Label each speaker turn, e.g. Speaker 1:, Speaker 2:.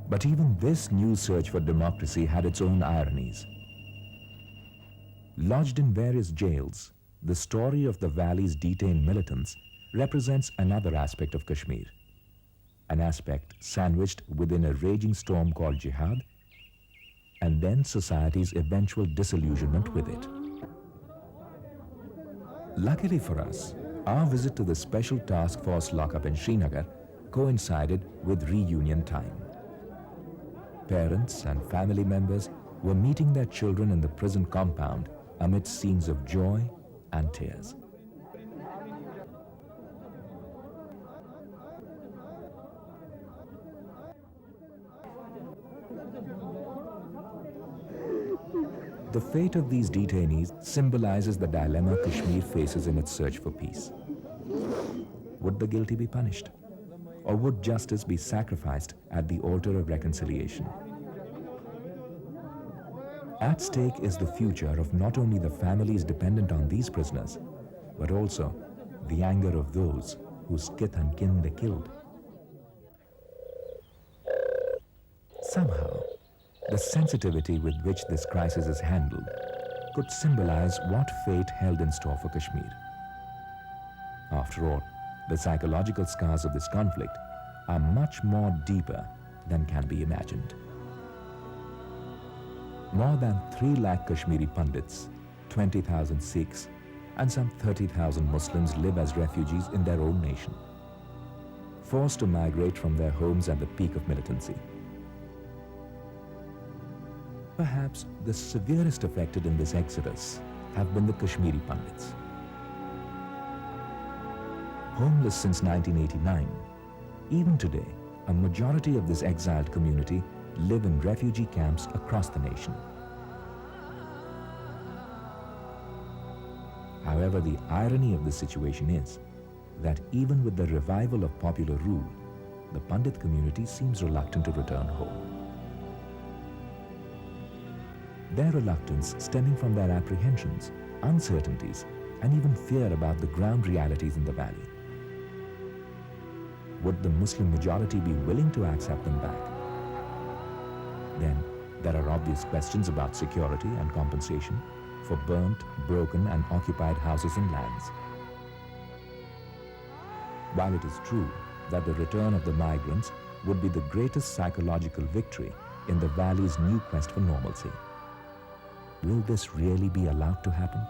Speaker 1: But even this new search for democracy had its own ironies. Lodged in various jails, the story of the valley's detained militants represents another aspect of Kashmir, an aspect sandwiched within a raging storm called jihad, and then society's eventual disillusionment with it. Luckily for us, our visit to the Special Task Force lockup in Srinagar coincided with reunion time. Parents and family members were meeting their children in the prison compound amidst scenes of joy and tears. The fate of these detainees symbolizes the dilemma Kashmir faces in its search for peace. Would the guilty be punished? Or would justice be sacrificed at the altar of reconciliation? At stake is the future of not only the families dependent on these prisoners, but also the anger of those whose kith and kin they killed. Somehow, the sensitivity with which this crisis is handled could symbolize what fate held in store for Kashmir. After all, the psychological scars of this conflict are much more deeper than can be imagined. More than 3 lakh Kashmiri Pandits, 20,000 Sikhs, and some 30,000 Muslims live as refugees in their own nation, forced to migrate from their homes at the peak of militancy. Perhaps the severest affected in this exodus have been the Kashmiri Pandits. Homeless since 1989, even today, a majority of this exiled community live in refugee camps across the nation. However, the irony of this situation is that even with the revival of popular rule, the Pandit community seems reluctant to return home. Their reluctance stemming from their apprehensions, uncertainties, and even fear about the ground realities in the valley. Would the Muslim majority be willing to accept them back? Then there are obvious questions about security and compensation for burnt, broken, and occupied houses and lands. While it is true that the return of the migrants would be the greatest psychological victory in the valley's new quest for normalcy, will this really be allowed to happen?